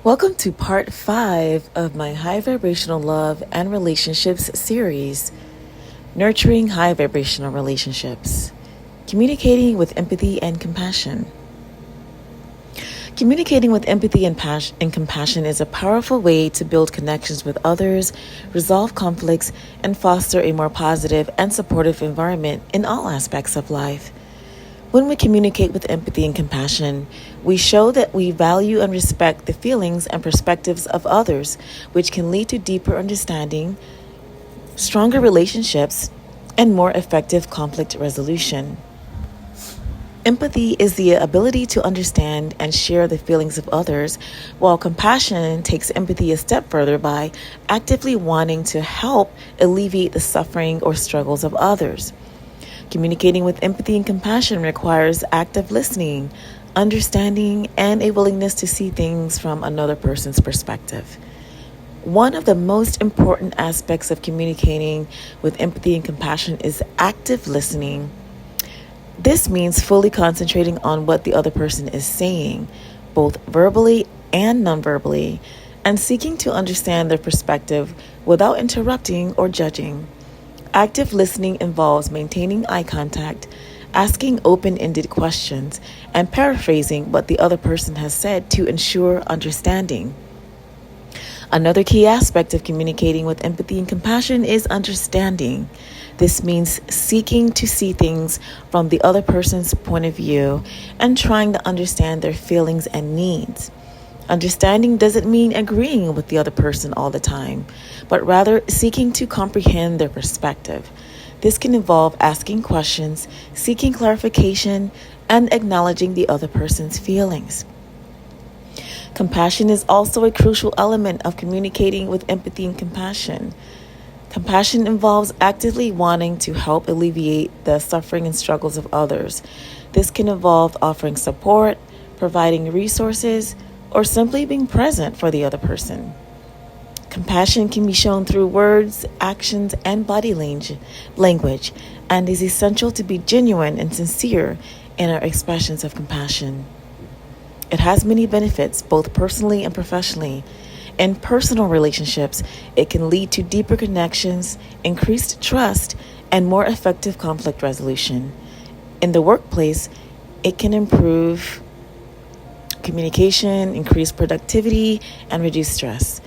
Welcome to part 5 of my High Vibrational Love and Relationships series, Nurturing High Vibrational Relationships, Communicating with Empathy and Compassion. Communicating with empathy and compassion is a powerful way to build connections with others, resolve conflicts, and foster a more positive and supportive environment in all aspects of life. When we communicate with empathy and compassion, we show that we value and respect the feelings and perspectives of others, which can lead to deeper understanding, stronger relationships, and more effective conflict resolution. Empathy is the ability to understand and share the feelings of others, while compassion takes empathy a step further by actively wanting to help alleviate the suffering or struggles of others. Communicating with empathy and compassion requires active listening, understanding, and a willingness to see things from another person's perspective. One of the most important aspects of communicating with empathy and compassion is active listening. This means fully concentrating on what the other person is saying, both verbally and non-verbally, and seeking to understand their perspective without interrupting or judging. Active listening involves maintaining eye contact, asking open-ended questions, and paraphrasing what the other person has said to ensure understanding. Another key aspect of communicating with empathy and compassion is understanding. This means seeking to see things from the other person's point of view and trying to understand their feelings and needs. Understanding doesn't mean agreeing with the other person all the time, but rather seeking to comprehend their perspective. This can involve asking questions, seeking clarification, and acknowledging the other person's feelings. Compassion is also a crucial element of communicating with empathy and compassion. Compassion involves actively wanting to help alleviate the suffering and struggles of others. This can involve offering support, providing resources, or simply being present for the other person. Compassion can be shown through words, actions, and body language, and is essential to be genuine and sincere in our expressions of compassion. It has many benefits, both personally and professionally. In personal relationships, it can lead to deeper connections, increased trust, and more effective conflict resolution. In the workplace, it can improve communication, increase productivity, and reduce stress.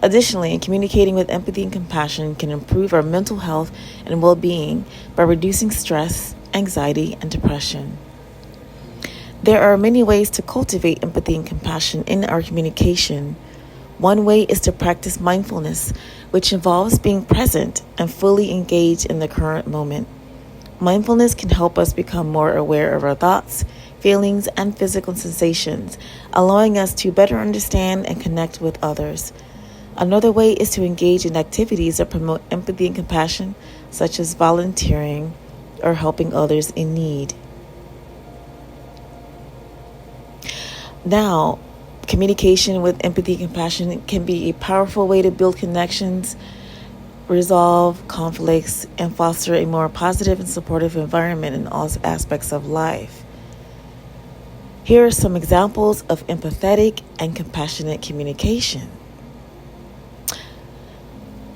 Additionally, communicating with empathy and compassion can improve our mental health and well-being by reducing stress, anxiety, and depression. There are many ways to cultivate empathy and compassion in our communication. One way is to practice mindfulness, which involves being present and fully engaged in the current moment. Mindfulness can help us become more aware of our thoughts, feelings, and physical sensations, allowing us to better understand and connect with others. Another way is to engage in activities that promote empathy and compassion, such as volunteering or helping others in need. Now, communication with empathy and compassion can be a powerful way to build connections, resolve conflicts, and foster a more positive and supportive environment in all aspects of life. Here are some examples of empathetic and compassionate communication.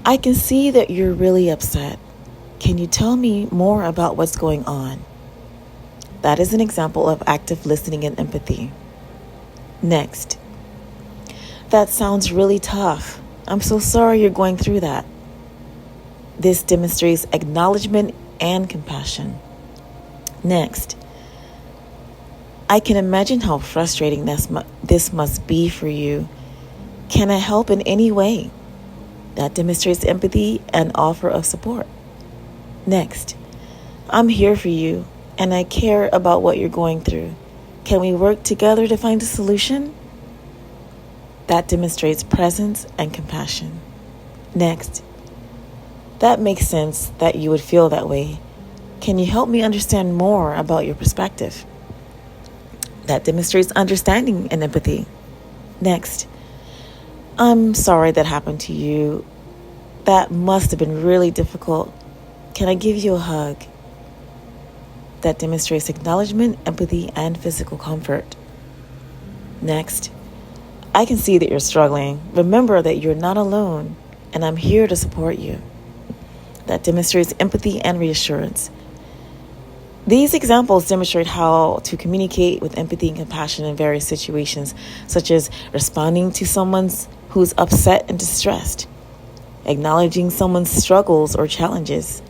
I can see that you're really upset. Can you tell me more about what's going on? That is an example of active listening and empathy. Next, that sounds really tough. I'm so sorry you're going through that. This demonstrates acknowledgement and compassion. Next, I can imagine how frustrating this must be for you. Can I help in any way? That demonstrates empathy and offer of support. Next, I'm here for you and I care about what you're going through. Can we work together to find a solution? That demonstrates presence and compassion. Next, that makes sense that you would feel that way. Can you help me understand more about your perspective? That demonstrates understanding and empathy. Next, I'm sorry that happened to you. That must have been really difficult. Can I give you a hug? That demonstrates acknowledgement, empathy, and physical comfort. Next, I can see that you're struggling. Remember that you're not alone, and I'm here to support you. That demonstrates empathy and reassurance. These examples demonstrate how to communicate with empathy and compassion in various situations, such as responding to someone who's upset and distressed, acknowledging someone's struggles or challenges,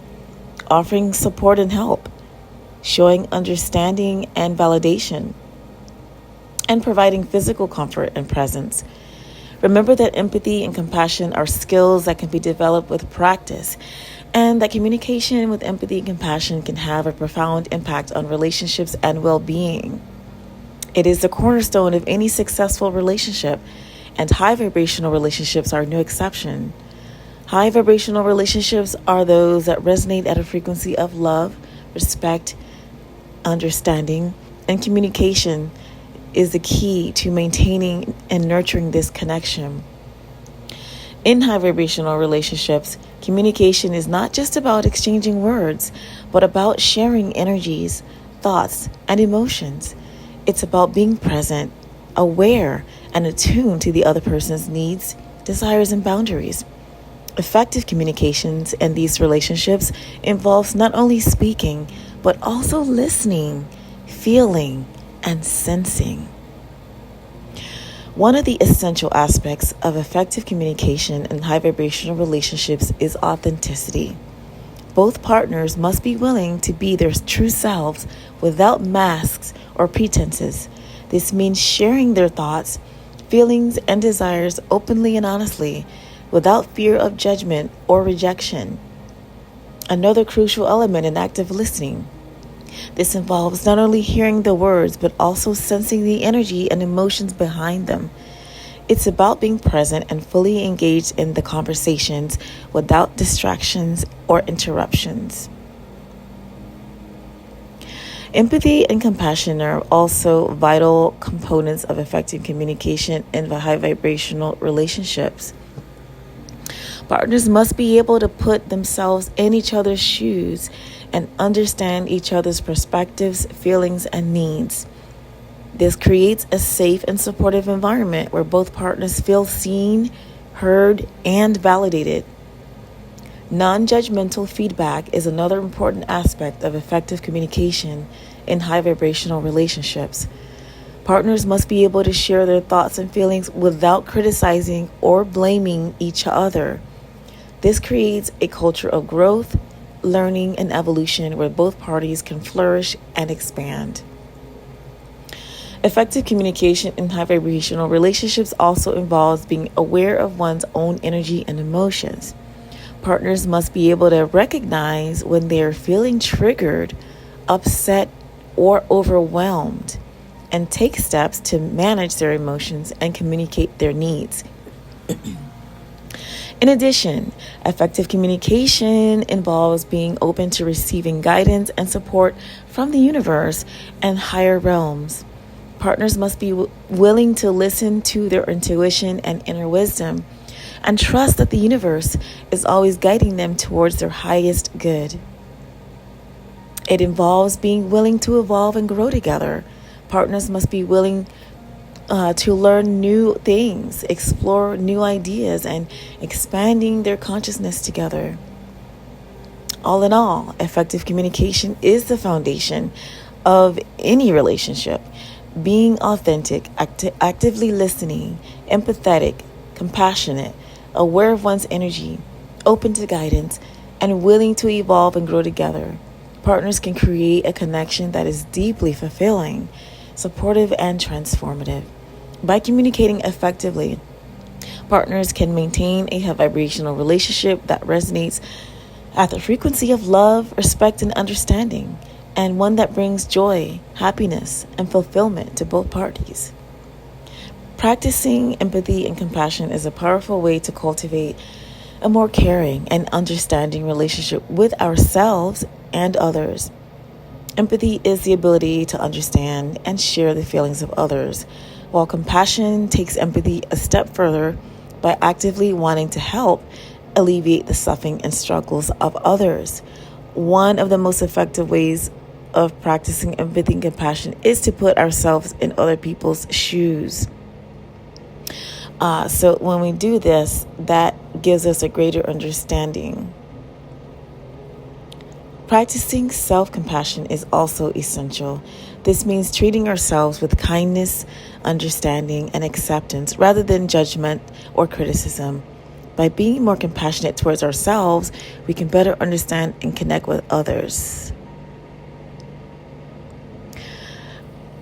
offering support and help, showing understanding and validation, and providing physical comfort and presence. Remember that empathy and compassion are skills that can be developed with practice, and that communication with empathy and compassion can have a profound impact on relationships and well-being. It is the cornerstone of any successful relationship, and high vibrational relationships are no exception. High vibrational relationships are those that resonate at a frequency of love, respect, understanding, and communication is the key to maintaining and nurturing this connection. In high vibrational relationships, communication is not just about exchanging words, but about sharing energies, thoughts, and emotions. It's about being present, aware, and attuned to the other person's needs, desires, and boundaries. Effective communications in these relationships involves not only speaking, but also listening, feeling, and sensing. One of the essential aspects of effective communication in high vibrational relationships is authenticity. Both partners must be willing to be their true selves without masks or pretenses. This means sharing their thoughts, feelings, and desires openly and honestly, without fear of judgment or rejection. Another crucial element in active listening. This involves not only hearing the words, but also sensing the energy and emotions behind them. It's about being present and fully engaged in the conversations without distractions or interruptions. Empathy and compassion are also vital components of effective communication in the high vibrational relationships. Partners must be able to put themselves in each other's shoes and understand each other's perspectives, feelings, and needs. This creates a safe and supportive environment where both partners feel seen, heard, and validated. Non-judgmental feedback is another important aspect of effective communication in high vibrational relationships. Partners must be able to share their thoughts and feelings without criticizing or blaming each other. This creates a culture of growth, learning, and evolution where both parties can flourish and expand. Effective communication in high vibrational relationships also involves being aware of one's own energy and emotions. Partners must be able to recognize when they are feeling triggered, upset, or overwhelmed, and take steps to manage their emotions and communicate their needs. In addition, effective communication involves being open to receiving guidance and support from the universe and higher realms. Partners must be willing to listen to their intuition and inner wisdom and trust that the universe is always guiding them towards their highest good. It involves being willing to evolve and grow together. Partners must be willing to learn new things, explore new ideas, and expanding their consciousness together. All in all, effective communication is the foundation of any relationship. Being authentic, actively listening, empathetic, compassionate, aware of one's energy, open to guidance, and willing to evolve and grow together. Partners can create a connection that is deeply fulfilling, supportive, and transformative. By communicating effectively, partners can maintain a high vibrational relationship that resonates at the frequency of love, respect, and understanding, and one that brings joy, happiness, and fulfillment to both parties. Practicing empathy and compassion is a powerful way to cultivate a more caring and understanding relationship with ourselves and others. Empathy is the ability to understand and share the feelings of others, while compassion takes empathy a step further by actively wanting to help alleviate the suffering and struggles of others. One of the most effective ways of practicing empathy and compassion is to put ourselves in other people's shoes. So when we do this, that gives us a greater understanding. Practicing self-compassion is also essential. This means treating ourselves with kindness, understanding, and acceptance rather than judgment or criticism. By being more compassionate towards ourselves, we can better understand and connect with others.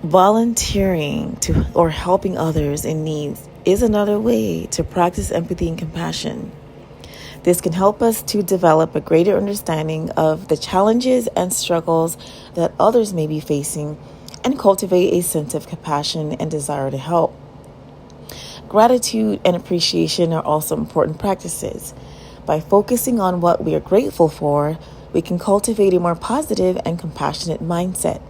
Volunteering to or helping others in need is another way to practice empathy and compassion. This can help us to develop a greater understanding of the challenges and struggles that others may be facing and cultivate a sense of compassion and desire to help. Gratitude and appreciation are also important practices. By focusing on what we are grateful for, we can cultivate a more positive and compassionate mindset.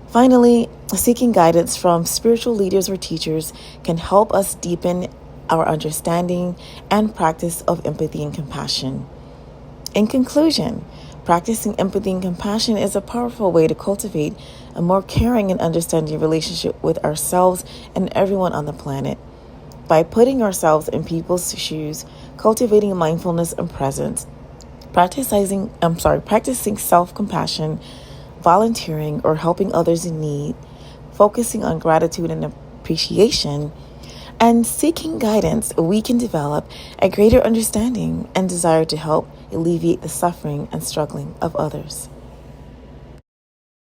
Finally, seeking guidance from spiritual leaders or teachers can help us deepen our understanding and practice of empathy and compassion. In conclusion, practicing empathy and compassion is a powerful way to cultivate a more caring and understanding relationship with ourselves and everyone on the planet. By putting ourselves in people's shoes, cultivating mindfulness and presence, practicing self-compassion, volunteering or helping others in need, focusing on gratitude and appreciation, and seeking guidance, we can develop a greater understanding and desire to help alleviate the suffering and struggling of others.